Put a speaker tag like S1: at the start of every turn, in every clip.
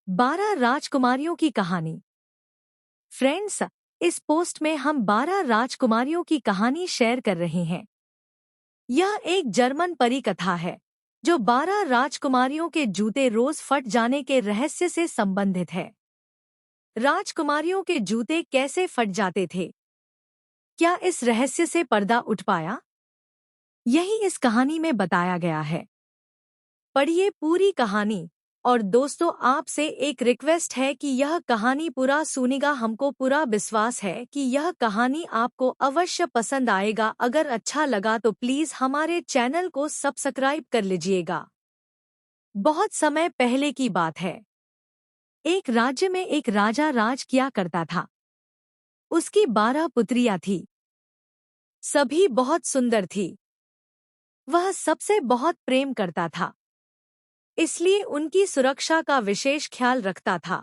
S1: 12 राजकुमारियों की कहानी। फ्रेंड्स, इस पोस्ट में हम 12 राजकुमारियों की कहानी शेयर कर रहे हैं। यह एक जर्मन परी कथा है जो 12 राजकुमारियों के जूते रोज फट जाने के रहस्य से संबंधित है। राजकुमारियों के जूते कैसे फट जाते थे? क्या इस रहस्य से पर्दा उठ पाया? यही इस कहानी में बताया गया है। पढ़िए पूरी कहानी। और दोस्तों, आपसे एक रिक्वेस्ट है कि यह कहानी पूरा सुनिएगा। हमको पूरा विश्वास है कि यह कहानी आपको अवश्य पसंद आएगा। अगर अच्छा लगा तो प्लीज हमारे चैनल को सब्सक्राइब कर लीजिएगा। बहुत समय पहले की बात है। एक राज्य में एक राजा राज किया करता था। उसकी 12 पुत्रियां थी। सभी बहुत सुंदर थी। वह सबसे बहुत प्रेम करता था, इसलिए उनकी सुरक्षा का विशेष ख्याल रखता था।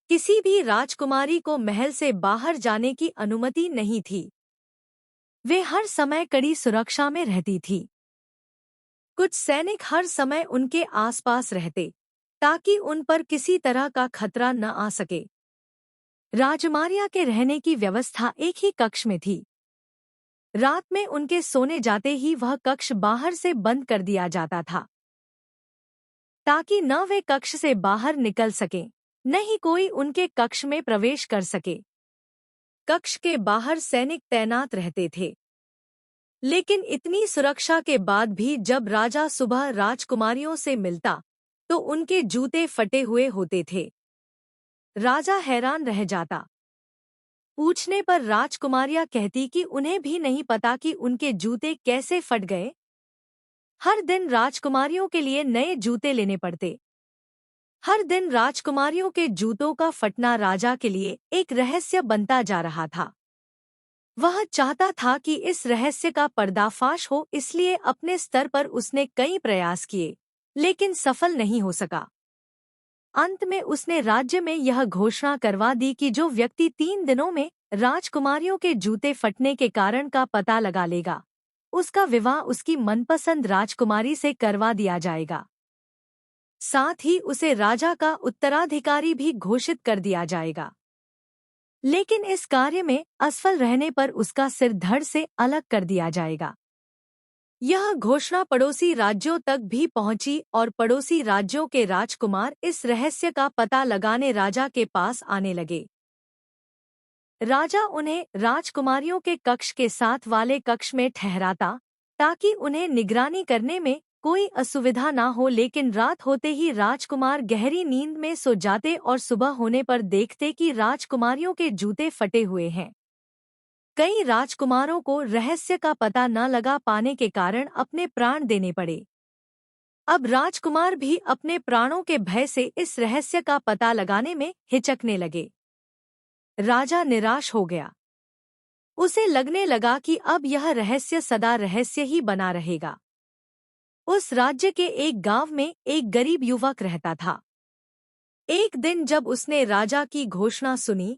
S1: किसी भी राजकुमारी को महल से बाहर जाने की अनुमति नहीं थी। वे हर समय कड़ी सुरक्षा में रहती थी। कुछ सैनिक हर समय उनके आसपास रहते ताकि उन पर किसी तरह का खतरा न आ सके। राजकुमारियां के रहने की व्यवस्था एक ही कक्ष में थी। रात में उनके सोने जाते ही वह कक्ष बाहर से बंद कर दिया जाता था ताकि न वे कक्ष से बाहर निकल सकें, न ही कोई उनके कक्ष में प्रवेश कर सके। कक्ष के बाहर सैनिक तैनात रहते थे। लेकिन इतनी सुरक्षा के बाद भी जब राजा सुबह राजकुमारियों से मिलता तो उनके जूते फटे हुए होते थे। राजा हैरान रह जाता। पूछने पर राजकुमारियां कहती कि उन्हें भी नहीं पता कि उनके जूते कैसे फट गए। हर दिन राजकुमारियों के लिए नए जूते लेने पड़ते। हर दिन राजकुमारियों के जूतों का फटना राजा के लिए एक रहस्य बनता जा रहा था। वह चाहता था कि इस रहस्य का पर्दाफाश हो, इसलिए अपने स्तर पर उसने कई प्रयास किए, लेकिन सफल नहीं हो सका। अंत में उसने राज्य में यह घोषणा करवा दी कि जो व्यक्ति 3 दिनों में राजकुमारियों के जूते फटने के कारण का पता लगा लेगा, उसका विवाह उसकी मनपसंद राजकुमारी से करवा दिया जाएगा। साथ ही उसे राजा का उत्तराधिकारी भी घोषित कर दिया जाएगा। लेकिन इस कार्य में असफल रहने पर उसका सिर धड़ से अलग कर दिया जाएगा। यह घोषणा पड़ोसी राज्यों तक भी पहुंची और पड़ोसी राज्यों के राजकुमार इस रहस्य का पता लगाने राजा के पास आने लगे। राजा उन्हें राजकुमारियों के कक्ष के साथ वाले कक्ष में ठहराता ताकि उन्हें निगरानी करने में कोई असुविधा ना हो। लेकिन रात होते ही राजकुमार गहरी नींद में सो जाते और सुबह होने पर देखते कि राजकुमारियों के जूते फटे हुए हैं। कई राजकुमारों को रहस्य का पता न लगा पाने के कारण अपने प्राण देने पड़े। अब राजकुमार भी अपने प्राणों के भय से इस रहस्य का पता लगाने में हिचकने लगे। राजा निराश हो गया। उसे लगने लगा कि अब यह रहस्य सदा रहस्य ही बना रहेगा। उस राज्य के एक गांव में एक गरीब युवक रहता था। एक दिन जब उसने राजा की घोषणा सुनी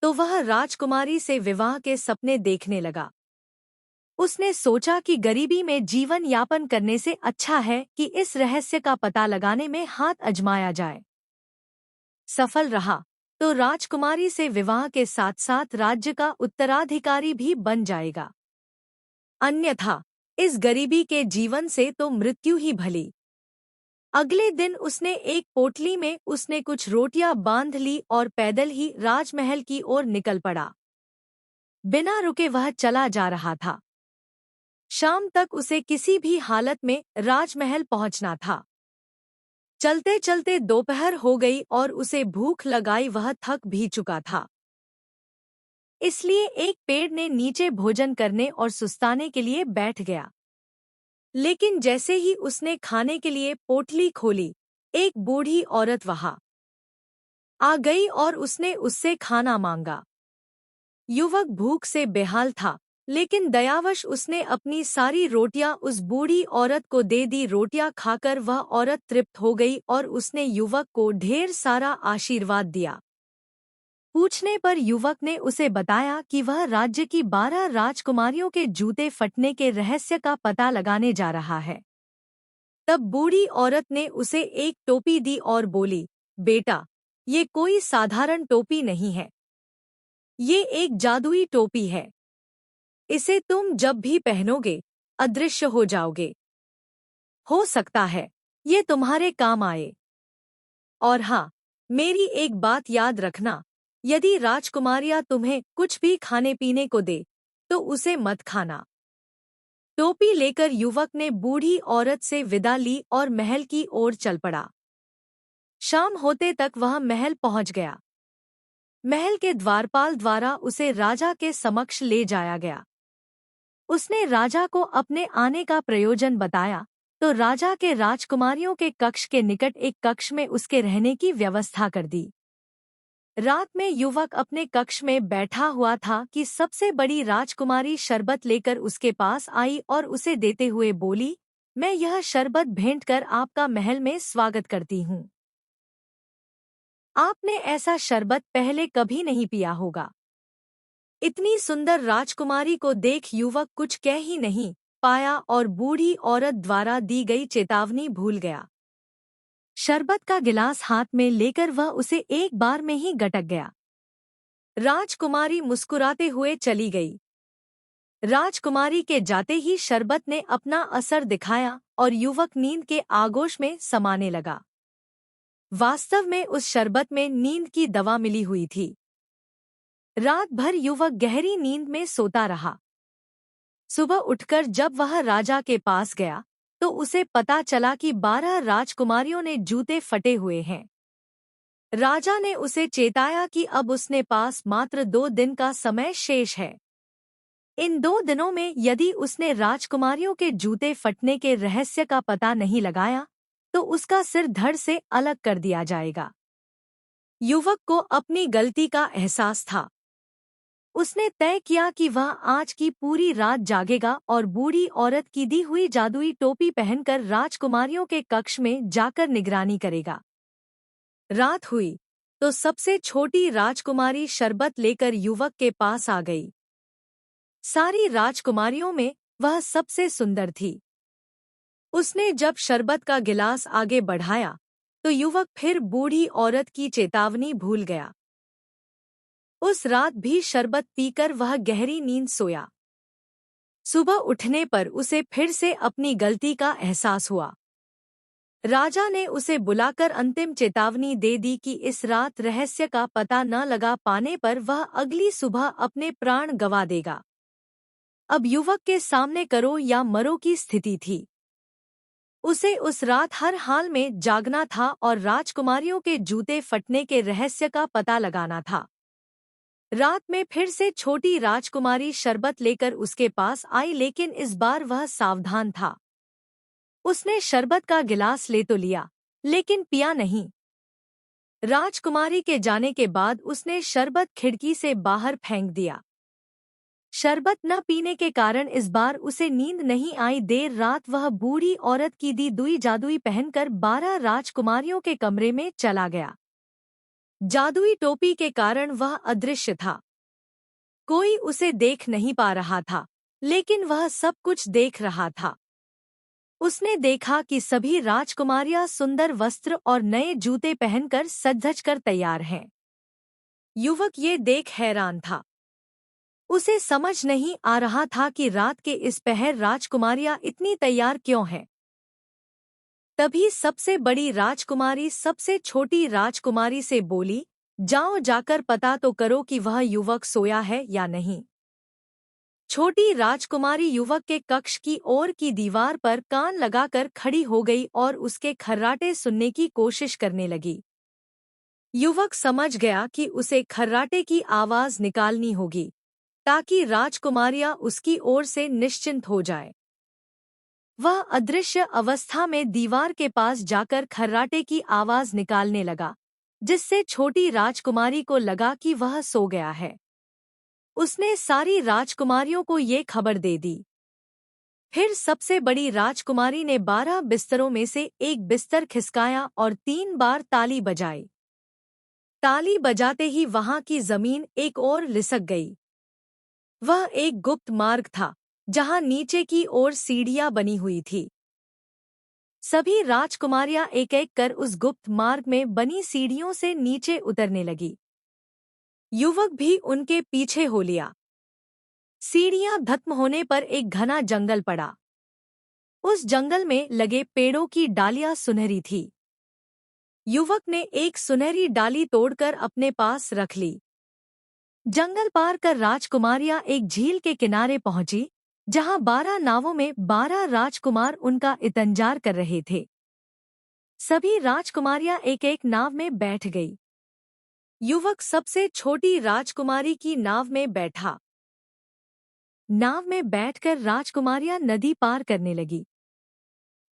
S1: तो वह राजकुमारी से विवाह के सपने देखने लगा। उसने सोचा कि गरीबी में जीवन यापन करने से अच्छा है कि इस रहस्य का पता लगाने में हाथ आजमाया जाए। सफल रहा तो राजकुमारी से विवाह के साथ साथ राज्य का उत्तराधिकारी भी बन जाएगा। अन्यथा इस गरीबी के जीवन से तो मृत्यु ही भली। अगले दिन उसने एक पोटली में उसने कुछ रोटियां बांध ली और पैदल ही राजमहल की ओर निकल पड़ा। बिना रुके वह चला जा रहा था। शाम तक उसे किसी भी हालत में राजमहल पहुंचना था। चलते चलते दोपहर हो गई और उसे भूख लगाई। वह थक भी चुका था, इसलिए एक पेड़ ने नीचे भोजन करने और सुस्ताने के लिए बैठ गया। लेकिन जैसे ही उसने खाने के लिए पोटली खोली, एक बूढ़ी औरत वहां आ गई और उसने उससे खाना मांगा। युवक भूख से बेहाल था, लेकिन दयावश उसने अपनी सारी रोटियां उस बूढ़ी औरत को दे दी। रोटियां खाकर वह औरत तृप्त हो गई और उसने युवक को ढेर सारा आशीर्वाद दिया। पूछने पर युवक ने उसे बताया कि वह राज्य की 12 राजकुमारियों के जूते फटने के रहस्य का पता लगाने जा रहा है। तब बूढ़ी औरत ने उसे एक टोपी दी और बोली, बेटा, ये कोई साधारण टोपी नहीं है। ये एक जादुई टोपी है। इसे तुम जब भी पहनोगे, अदृश्य हो जाओगे। हो सकता है ये तुम्हारे काम आए। और हाँ, मेरी एक बात याद रखना, यदि राजकुमारियां तुम्हें कुछ भी खाने पीने को दे, तो उसे मत खाना। टोपी लेकर युवक ने बूढ़ी औरत से विदा ली और महल की ओर चल पड़ा। शाम होते तक वह महल पहुंच गया। महल के द्वारपाल द्वारा उसे राजा के समक्ष ले जाया गया। उसने राजा को अपने आने का प्रयोजन बताया, तो राजा के राजकुमारियों के कक्ष के निकट एक कक्ष में उसके रहने की व्यवस्था कर दी। रात में युवक अपने कक्ष में बैठा हुआ था कि सबसे बड़ी राजकुमारी शरबत लेकर उसके पास आई और उसे देते हुए बोली, मैं यह शरबत भेंट कर आपका महल में स्वागत करती हूँ। आपने ऐसा शरबत पहले कभी नहीं पिया होगा। इतनी सुंदर राजकुमारी को देख युवक कुछ कह ही नहीं पाया और बूढ़ी औरत द्वारा दी गई चेतावनी भूल गया। शरबत का गिलास हाथ में लेकर वह उसे एक बार में ही गटक गया। राजकुमारी मुस्कुराते हुए चली गई। राजकुमारी के जाते ही शरबत ने अपना असर दिखाया और युवक नींद के आगोश में समाने लगा। वास्तव में उस शरबत में नींद की दवा मिली हुई थी। रात भर युवक गहरी नींद में सोता रहा। सुबह उठकर जब वह राजा के पास गया, तो उसे पता चला कि 12 राजकुमारियों ने जूते फटे हुए हैं। राजा ने उसे चेताया कि अब उसने पास मात्र 2 दिन का समय शेष है। इन 2 दिनों में यदि उसने राजकुमारियों के जूते फटने के रहस्य का पता नहीं लगाया, तो उसका सिर धड़ से अलग कर दिया जाएगा। युवक को अपनी गलती का एहसास था। उसने तय किया कि वह आज की पूरी रात जागेगा और बूढ़ी औरत की दी हुई जादुई टोपी पहनकर राजकुमारियों के कक्ष में जाकर निगरानी करेगा। रात हुई तो सबसे छोटी राजकुमारी शरबत लेकर युवक के पास आ गई। सारी राजकुमारियों में वह सबसे सुंदर थी। उसने जब शरबत का गिलास आगे बढ़ाया, तो युवक फिर बूढ़ी औरत की चेतावनी भूल गया। उस रात भी शरबत पीकर वह गहरी नींद सोया। सुबह उठने पर उसे फिर से अपनी गलती का एहसास हुआ। राजा ने उसे बुलाकर अंतिम चेतावनी दे दी कि इस रात रहस्य का पता न लगा पाने पर वह अगली सुबह अपने प्राण गंवा देगा। अब युवक के सामने करो या मरो की स्थिति थी। उसे उस रात हर हाल में जागना था और राजकुमारियों के जूते फटने के रहस्य का पता लगाना था। रात में फिर से छोटी राजकुमारी शरबत लेकर उसके पास आई, लेकिन इस बार वह सावधान था। उसने शरबत का गिलास ले तो लिया, लेकिन पिया नहीं। राजकुमारी के जाने के बाद उसने शरबत खिड़की से बाहर फेंक दिया। शरबत न पीने के कारण इस बार उसे नींद नहीं आई। देर रात वह बूढ़ी औरत की दी दुई जादुई पहनकर 12 राजकुमारियों के कमरे में चला गया। जादुई टोपी के कारण वह अदृश्य था। कोई उसे देख नहीं पा रहा था, लेकिन वह सब कुछ देख रहा था। उसने देखा कि सभी राजकुमारियां सुंदर वस्त्र और नए जूते पहनकर सज-धज कर तैयार हैं। युवक ये देख हैरान था। उसे समझ नहीं आ रहा था कि रात के इस पहर राजकुमारियां इतनी तैयार क्यों हैं। तभी सबसे बड़ी राजकुमारी सबसे छोटी राजकुमारी से बोली, जाओ जाकर पता तो करो कि वह युवक सोया है या नहीं। छोटी राजकुमारी युवक के कक्ष की ओर की दीवार पर कान लगाकर खड़ी हो गई और उसके खर्राटे सुनने की कोशिश करने लगी। युवक समझ गया कि उसे खर्राटे की आवाज निकालनी होगी, ताकि राजकुमारियां उसकी ओर से निश्चिंत हो जाए। वह अदृश्य अवस्था में दीवार के पास जाकर खर्राटे की आवाज निकालने लगा, जिससे छोटी राजकुमारी को लगा कि वह सो गया है। उसने सारी राजकुमारियों को ये खबर दे दी। फिर सबसे बड़ी राजकुमारी ने 12 बिस्तरों में से एक बिस्तर खिसकाया और 3 बार ताली बजाई। ताली बजाते ही वहां की जमीन एक ओर लिसक गई। वह एक गुप्त मार्ग था, जहां नीचे की ओर सीढ़ियां बनी हुई थी। सभी राजकुमारियां एक एक कर उस गुप्त मार्ग में बनी सीढ़ियों से नीचे उतरने लगी। युवक भी उनके पीछे हो लिया। सीढ़ियां खत्म होने पर एक घना जंगल पड़ा। उस जंगल में लगे पेड़ों की डालियां सुनहरी थी। युवक ने एक सुनहरी डाली तोड़कर अपने पास रख ली। जंगल पार कर राजकुमारियां एक झील के किनारे पहुंची, जहां 12 नावों में 12 राजकुमार उनका इंतजार कर रहे थे। सभी राजकुमारियां एक एक नाव में बैठ गई। युवक सबसे छोटी राजकुमारी की नाव में बैठा। नाव में बैठकर राजकुमारियां नदी पार करने लगी।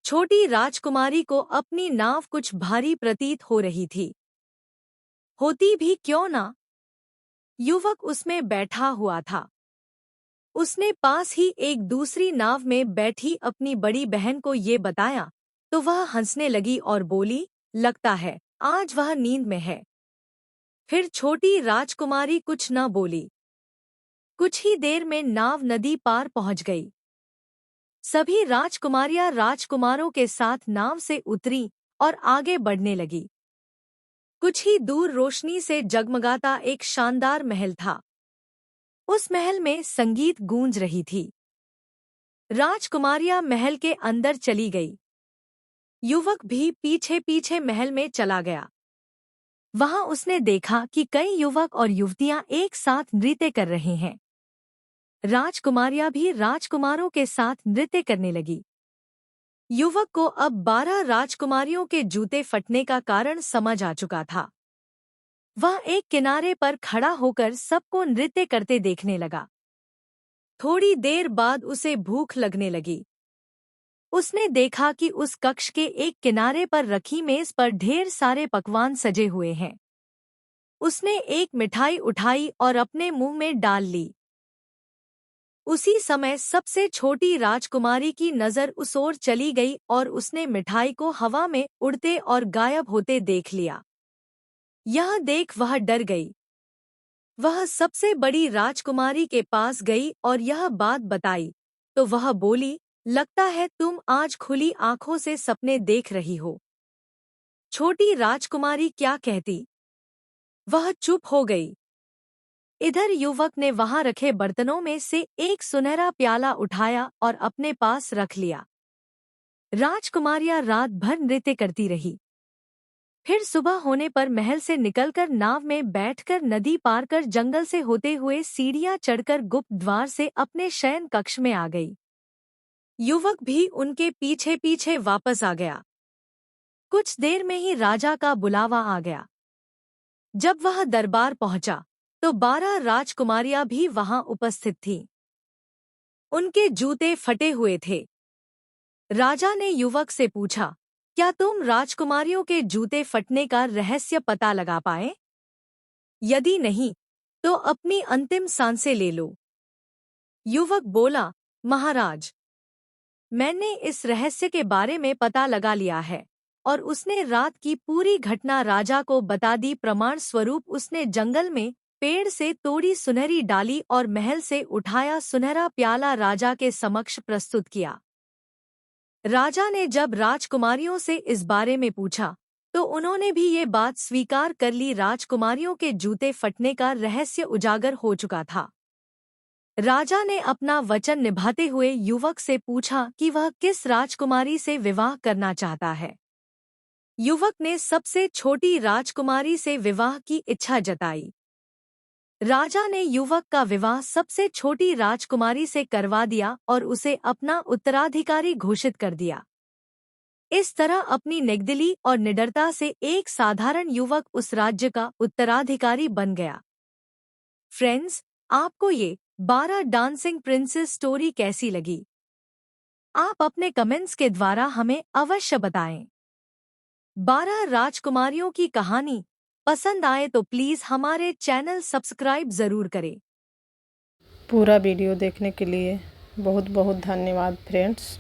S1: छोटी राजकुमारी को अपनी नाव कुछ भारी प्रतीत हो रही थी। होती भी क्यों ना। युवक उसमें बैठा हुआ था। उसने पास ही एक दूसरी नाव में बैठी अपनी बड़ी बहन को ये बताया, तो वह हंसने लगी और बोली, लगता है आज वह नींद में है। फिर छोटी राजकुमारी कुछ न बोली। कुछ ही देर में नाव नदी पार पहुंच गई। सभी राजकुमारियां राजकुमारों के साथ नाव से उतरी और आगे बढ़ने लगी। कुछ ही दूर रोशनी से जगमगाता एक शानदार महल था। उस महल में संगीत गूंज रही थी। राजकुमारियां महल के अंदर चली गई। युवक भी पीछे पीछे महल में चला गया। वहां उसने देखा कि कई युवक और युवतियां एक साथ नृत्य कर रहे हैं। राजकुमारियां भी राजकुमारों के साथ नृत्य करने लगी। युवक को अब 12 राजकुमारियों के जूते फटने का कारण समझ आ चुका था। वह एक किनारे पर खड़ा होकर सबको नृत्य करते देखने लगा। थोड़ी देर बाद उसे भूख लगने लगी। उसने देखा कि उस कक्ष के एक किनारे पर रखी मेज पर ढेर सारे पकवान सजे हुए हैं। उसने एक मिठाई उठाई और अपने मुंह में डाल ली। उसी समय सबसे छोटी राजकुमारी की नजर उस ओर चली गई और उसने मिठाई को हवा में उड़ते और गायब होते देख लिया। यह देख वह डर गई। वह सबसे बड़ी राजकुमारी के पास गई और यह बात बताई, तो वह बोली, लगता है तुम आज खुली आंखों से सपने देख रही हो। छोटी राजकुमारी क्या कहती? वह चुप हो गई। इधर युवक ने वहां रखे बर्तनों में से एक सुनहरा प्याला उठाया और अपने पास रख लिया। राजकुमारियां रात भर नृत्य करती रही। फिर सुबह होने पर महल से निकलकर नाव में बैठकर नदी पार कर जंगल से होते हुए सीढ़ियां चढ़कर गुप्त द्वार से अपने शयन कक्ष में आ गई। युवक भी उनके पीछे पीछे वापस आ गया। कुछ देर में ही राजा का बुलावा आ गया। जब वह दरबार पहुंचा, तो 12 राजकुमारियां भी वहां उपस्थित थीं। उनके जूते फटे हुए थे। राजा ने युवक से पूछा, क्या तुम राजकुमारियों के जूते फटने का रहस्य पता लगा पाए? यदि नहीं, तो अपनी अंतिम सांसें ले लो। युवक बोला, महाराज, मैंने इस रहस्य के बारे में पता लगा लिया है। और उसने रात की पूरी घटना राजा को बता दी। प्रमाण स्वरूप उसने जंगल में पेड़ से तोड़ी सुनहरी डाली और महल से उठाया सुनहरा प्याला राजा के समक्ष प्रस्तुत किया। राजा ने जब राजकुमारियों से इस बारे में पूछा, तो उन्होंने भी ये बात स्वीकार कर ली। राजकुमारियों के जूते फटने का रहस्य उजागर हो चुका था। राजा ने अपना वचन निभाते हुए युवक से पूछा कि वह किस राजकुमारी से विवाह करना चाहता है। युवक ने सबसे छोटी राजकुमारी से विवाह की इच्छा जताई। राजा ने युवक का विवाह सबसे छोटी राजकुमारी से करवा दिया और उसे अपना उत्तराधिकारी घोषित कर दिया। इस तरह अपनी नेकदिली और निडरता से एक साधारण युवक उस राज्य का उत्तराधिकारी बन गया। फ्रेंड्स, आपको ये 12 डांसिंग प्रिंसेस स्टोरी कैसी लगी? आप अपने कमेंट्स के द्वारा हमें अवश्य बताएं। 12 राजकुमारियों की कहानी पसंद आए तो प्लीज़ हमारे चैनल सब्सक्राइब ज़रूर करें।
S2: पूरा वीडियो देखने के लिए बहुत बहुत धन्यवाद फ्रेंड्स।